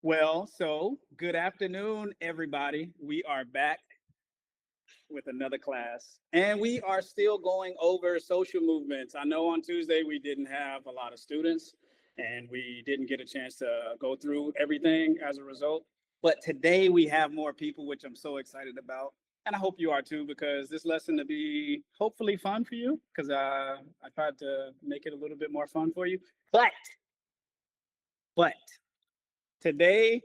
Good afternoon, everybody. We are back with another class, and we are still going over social movements. I know on Tuesday we didn't have a lot of students, and we didn't get a chance to go through everything as a result. But today we have more people, which I'm so excited about. And I hope you are too, because this lesson to be hopefully fun for you, because I tried to make it a little bit more fun for you. But today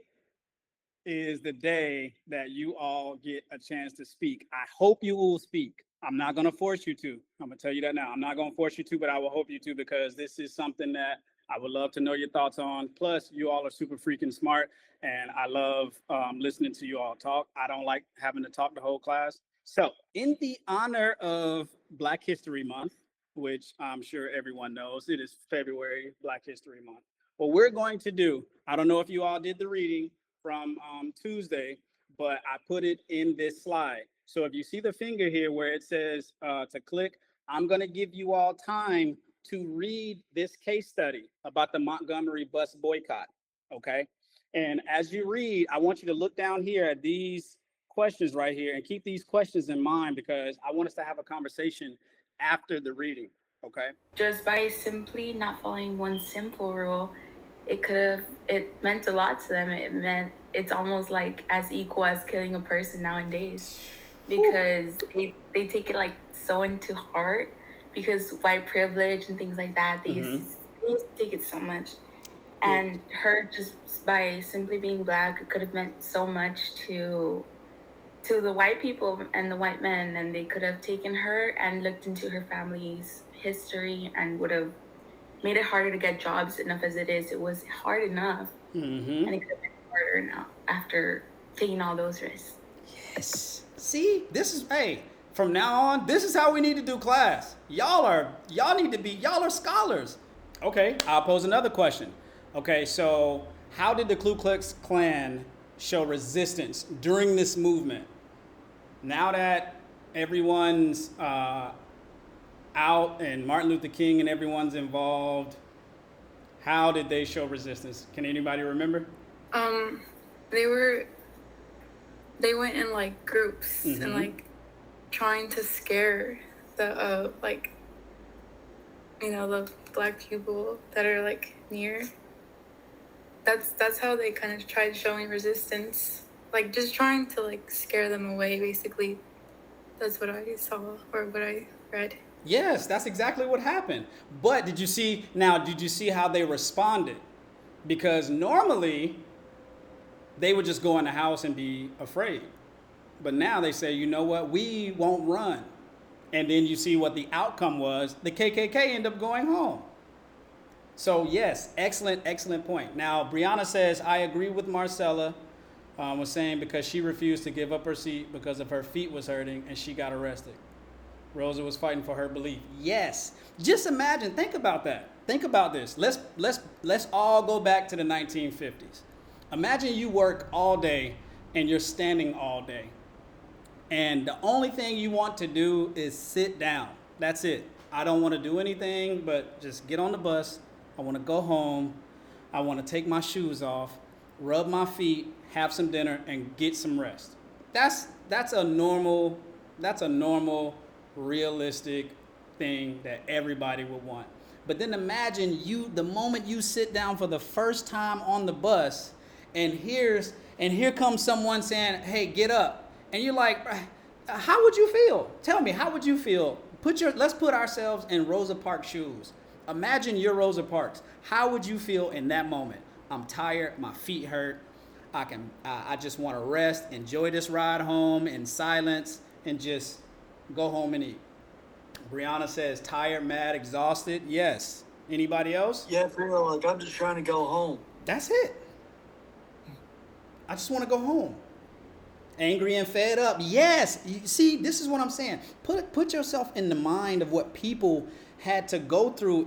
is the day that you all get a chance to speak. I hope you will speak. I'm not going to force you to. I'm going to tell you that now. I'm not going to force you to, but I will hope you to, because this is something that I would love to know your thoughts on. Plus, you all are super freaking smart, and I love listening to you all talk. I don't like having to talk the whole class. So, in the honor of Black History Month, which I'm sure everyone knows, it is February Black History Month. What we're going to do, I don't know if you all did the reading from Tuesday, but I put it in this slide. So if you see the finger here where it says to click, I'm going to give you all time to read this case study about the Montgomery bus boycott. Okay. And as you read, I want you to look down here at these questions right here and keep these questions in mind, because I want us to have a conversation after the reading. Okay. Just by simply not following one simple rule, it meant a lot to them. It's almost like as equal as killing a person nowadays, because they take it like so into heart, because white privilege and things like that, they used to take it so much. And her, just by simply being Black, it could have meant so much to the white people and the white men, and they could have taken her and looked into her family's history and would have made it harder to get jobs. Enough as it is, it was hard enough, and it could have been harder now after taking all those risks. Yes. See, this is, hey, from now on, this is how we need to do class. Y'all are scholars. Okay, I'll pose another question. Okay, so how did the Ku Klux Klan show resistance during this movement? Now that everyone's out and Martin Luther King and everyone's involved, how did they show resistance? Can anybody remember? Um, they were they went in like groups and like trying to scare the the Black people that are like near. That's how they kind of tried showing resistance, like just trying to like scare them away, basically. That's what I saw, or what I read. Yes, that's exactly what happened. But did you see how they responded? Because normally they would just go in the house and be afraid. But now they say, you know what, we won't run. And then you see what the outcome was. The KKK end up going home. So yes, excellent point. Now, Brianna says, I agree with Marcella, was saying because she refused to give up her seat because of her feet was hurting and she got arrested. Rosa was fighting for her belief. Yes. Just imagine, think about that. Think about this. Let's all go back to the 1950s. Imagine you work all day and you're standing all day. And the only thing you want to do is sit down. That's it. I don't want to do anything but just get on the bus. I want to go home. I want to take my shoes off, rub my feet, have some dinner, and get some rest. That's a normal, realistic thing that everybody would want. But then imagine the moment you sit down for the first time on the bus, and here comes someone saying, "Hey, get up," and you're like, "How would you feel? Tell me, how would you feel? Let's put ourselves in Rosa Parks' shoes. Imagine you're Rosa Parks. How would you feel in that moment? I'm tired. My feet hurt. I just want to rest, enjoy this ride home in silence, and just go home and eat." Brianna says, tired, mad, exhausted. Yes. Anybody else? Yeah, I feel like I'm just trying to go home. That's it. I just want to go home. Angry and fed up. Yes. You see, this is what I'm saying. Put yourself in the mind of what people had to go through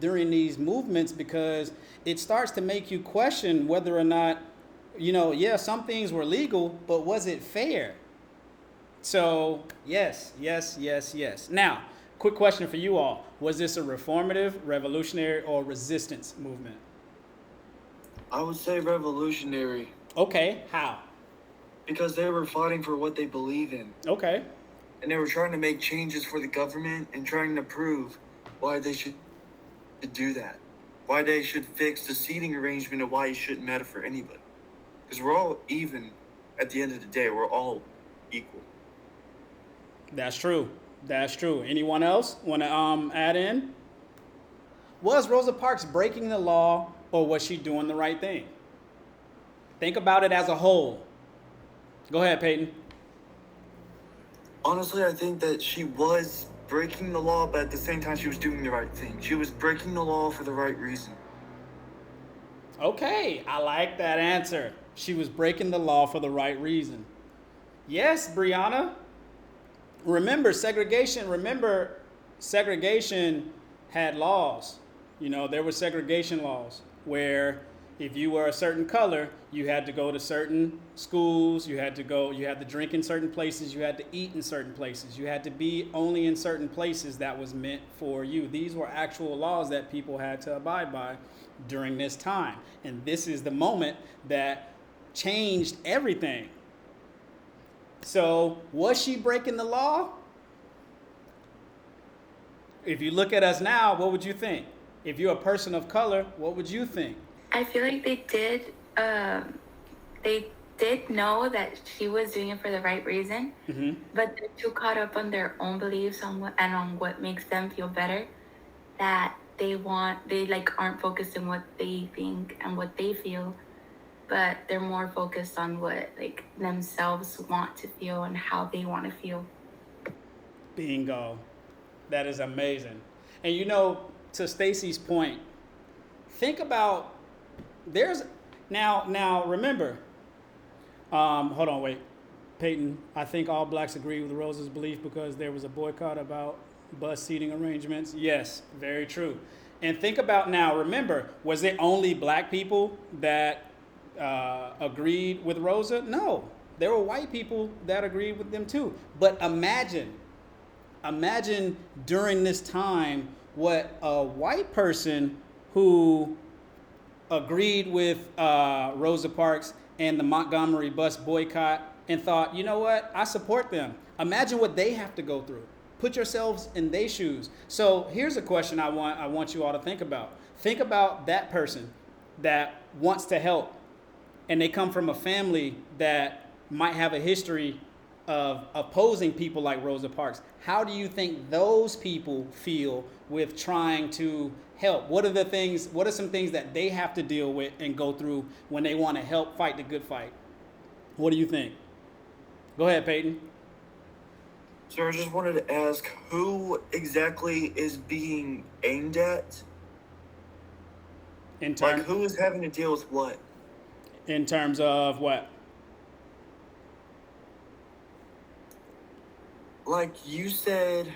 during these movements, because it starts to make you question whether or not, some things were legal, but was it fair? So, yes. Now, quick question for you all. Was this a reformative, revolutionary, or resistance movement? I would say revolutionary Okay, how? because they were fighting for what they believe in. Okay. And they were trying to make changes for the government and trying to prove why they should do that. Why they should fix the seating arrangement and why it shouldn't matter for anybody. Because we're all even at the end of the day. We're all equal. That's true. That's true. Anyone else want to add in? Was Rosa Parks breaking the law or was she doing the right thing? Think about it as a whole. Go ahead, Peyton. Honestly, I think that she was breaking the law, but at the same time, she was doing the right thing. She was breaking the law for the right reason. Okay, I like that answer. She was breaking the law for the right reason. Yes, Brianna. Remember segregation had laws. You know, there were segregation laws where if you were a certain color, you had to go to certain schools, you had to drink in certain places, you had to eat in certain places, you had to be only in certain places that was meant for you. These were actual laws that people had to abide by during this time. And this is the moment that changed everything. So, was she breaking the law? If you look at us now, what would you think? If you're a person of color, what would you think? I feel like they did know that she was doing it for the right reason, but they're too caught up on their own beliefs on what makes them feel better, that they aren't focused on what they think and what they feel, but they're more focused on what themselves want to feel and how they want to feel. Bingo. That is amazing. And you know, to Stacy's point, think about now remember, hold on, wait. Peyton, I think all blacks agree with Rosa's belief because there was a boycott about bus seating arrangements. Yes, very true. And think about now, remember, was it only black people that agreed with Rosa? No, there were white people that agreed with them too. But imagine during this time what a white person who agreed with Rosa Parks and the Montgomery bus boycott and thought, you know what, I support them. Imagine what they have to go through. Put yourselves in their shoes. So here's a question I want you all to think about. Think about that person that wants to help and they come from a family that might have a history of opposing people like Rosa Parks. How do you think those people feel with trying to help? What are some things that they have to deal with and go through when they want to help fight the good fight? What do you think? Go ahead, Peyton. So I just wanted to ask, who exactly is being aimed at? Who is having to deal with what? In terms of what? Like you said,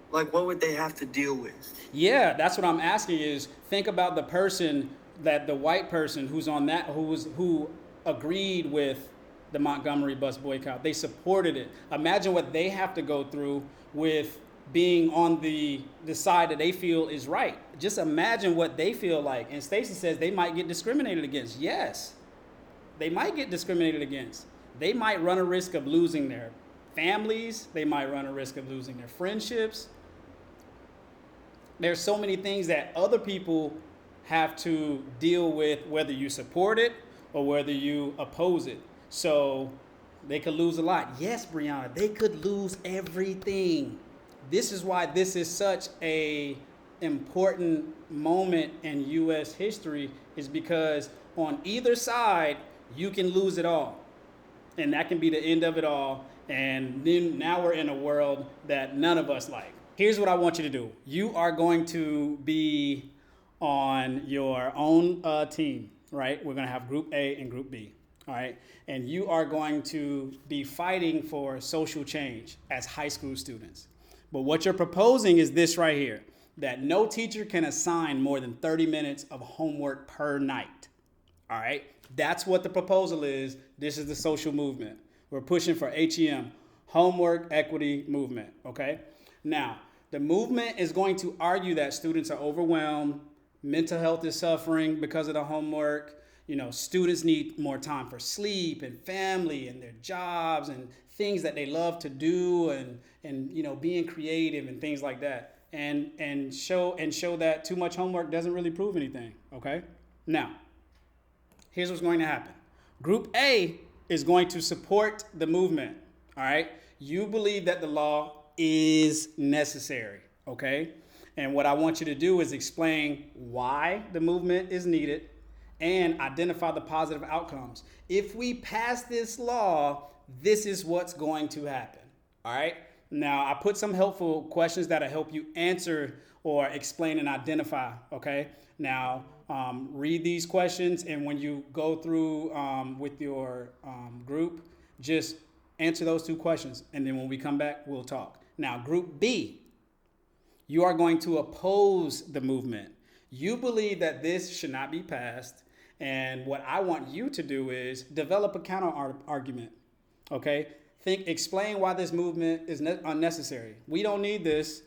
what would they have to deal with? Yeah, that's what I'm asking is think about the person the white person who agreed with the Montgomery bus boycott. They supported it. Imagine what they have to go through with being on the side that they feel is right. Just imagine what they feel like. And Stacey says they might get discriminated against. Yes. They might get discriminated against. They might run a risk of losing their families. They might run a risk of losing their friendships. There's so many things that other people have to deal with, whether you support it or whether you oppose it. So they could lose a lot. Yes, Brianna, they could lose everything. This is why this is such a important moment in U.S. history, is because on either side, you can lose it all. And that can be the end of it all. And then now we're in a world that none of us like. Here's what I want you to do. You are going to be on your own team, right? We're going to have Group A and Group B, all right? And you are going to be fighting for social change as high school students. But what you're proposing is this right here, that no teacher can assign more than 30 minutes of homework per night, all right? That's what the proposal is. This is the social movement. We're pushing for HEM, Homework Equity Movement, okay? Now, the movement is going to argue that students are overwhelmed, mental health is suffering because of the homework. Students need more time for sleep and family and their jobs and things that they love to do, and being creative and things like that. And show that too much homework doesn't really prove anything. Okay? Now, here's what's going to happen. Group A is going to support the movement. All right? You believe that the law is necessary. Okay? And what I want you to do is explain why the movement is needed and identify the positive outcomes. If we pass this law, this is what's going to happen. All right? Now, I put some helpful questions that'll help you answer or explain and identify. Okay? Now, read these questions, and when you go through with your group, just answer those 2 questions, and then when we come back, we'll talk. Now, Group B, you are going to oppose the movement. You believe that this should not be passed, and what I want you to do is develop a counter argument. Okay? Explain why this movement is unnecessary. We don't need this,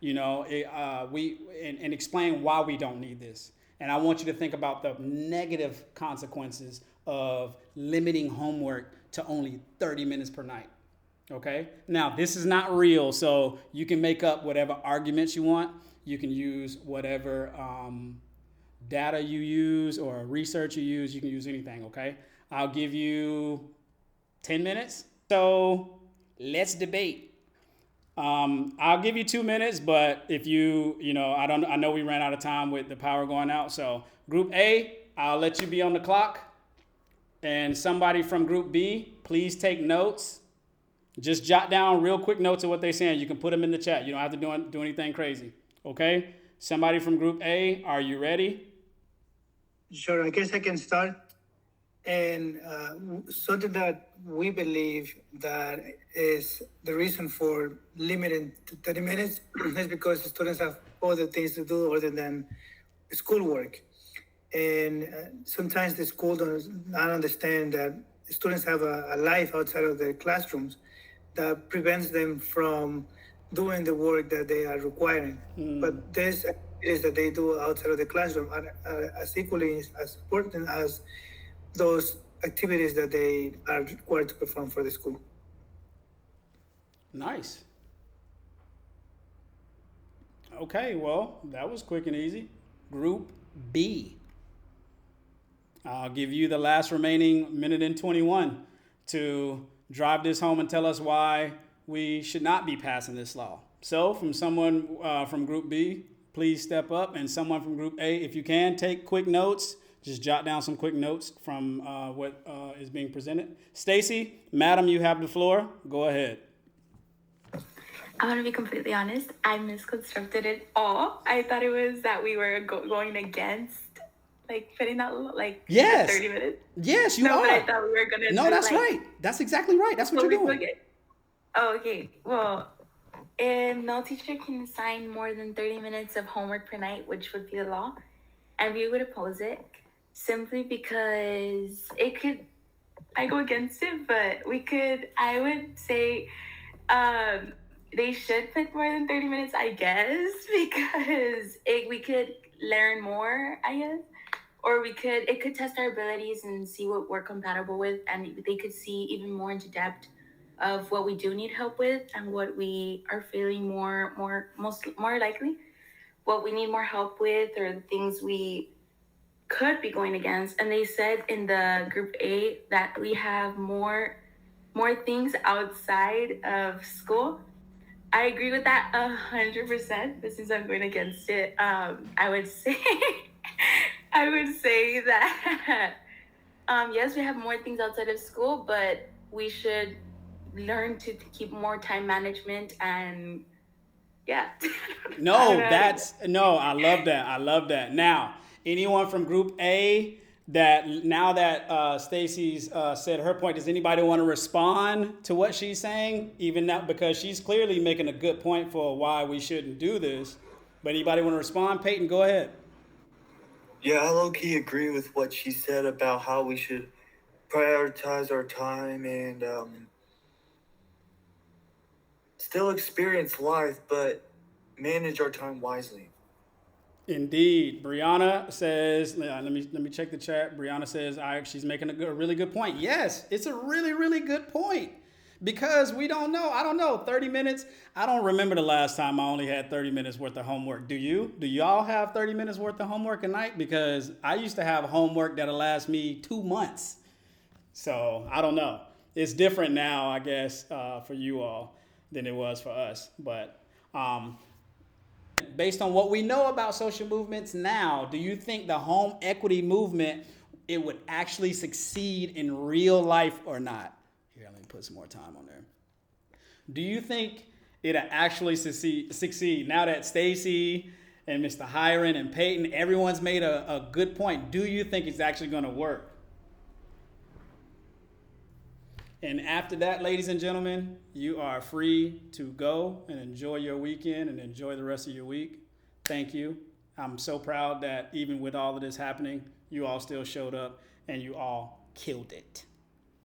and explain why we don't need this. And I want you to think about the negative consequences of limiting homework to only 30 minutes per night. Okay? Now, this is not real, so you can make up whatever arguments you want. You can use whatever data you use or research you use. You can use anything, okay? I'll give you 10 minutes. So let's debate. I'll give you 2 minutes, but if I know we ran out of time with the power going out. So Group A, I'll let you be on the clock. And somebody from Group B, please take notes. Just jot down real quick notes of what they're saying. You can put them in the chat. You don't have to do anything crazy. Okay? Somebody from Group A, are you ready? Sure, I guess I can start. And something that we believe that is the reason for limiting to 30 minutes is because the students have other things to do other than schoolwork. And sometimes the school does not understand that students have a life outside of their classrooms that prevents them from doing the work that they are requiring. But this is that they do outside of the classroom are as equally as important as those activities that they are required to perform for the school. Nice. Okay, well, that was quick and easy. Group B. I'll give you the last remaining minute and 21 to drive this home and tell us why we should not be passing this law. So from someone from Group B, please step up. And someone from Group A, if you can, take quick notes. Just jot down some quick notes from what is being presented. Stacy, madam, you have the floor. Go ahead. I want to be completely honest. I misconstructed it all. I thought it was that we were going against, fitting that, Yes. 30 minutes. Yes, you are. No, but I thought we were going to No, that's right. That's exactly right. That's what you're doing. Oh, okay. Well, no teacher can assign more than 30 minutes of homework per night, which would be the law, and we would oppose it simply because I go against it, but I would say, they should put more than 30 minutes, I guess, because we could learn more, I guess. Or it could test our abilities and see what we're compatible with, and they could see even more into depth of what we do need help with and what we are feeling more likely, what we need more help with, or the things we could be going against. And they said in the Group A that we have more things outside of school. I agree with that 100%. But since I'm going against it, I would say that yes, we have more things outside of school, but we should learn to keep more time management and yeah. I love that. Now, anyone from Group A now that Stacy's said her point, does anybody want to respond to what she's saying? Even now, because she's clearly making a good point for why we shouldn't do this. But anybody want to respond? Peyton, go ahead. Yeah, I low-key agree with what she said about how we should prioritize our time and still experience life, but manage our time wisely. Indeed, Brianna says. Let me check the chat. Brianna says she's making a really good point. Yes, it's a really good point because we don't know. I don't know. 30 minutes. I don't remember the last time I only had 30 minutes worth of homework. Do you? Do y'all have 30 minutes worth of homework a night? Because I used to have homework that'll last me 2 months. So I don't know. It's different now, I guess, for you all than it was for us. But based on what we know about social movements now, do you think the home equity movement, it would actually succeed in real life or not? Here, let me put some more time on there. Do you think it'll actually succeed now that Stacy and Mr. Hiron and Peyton, everyone's made a good point? Do you think it's actually going to work? And after that, ladies and gentlemen, you are free to go and enjoy your weekend and enjoy the rest of your week. Thank you. I'm so proud that even with all of this happening, you all still showed up and you all killed it.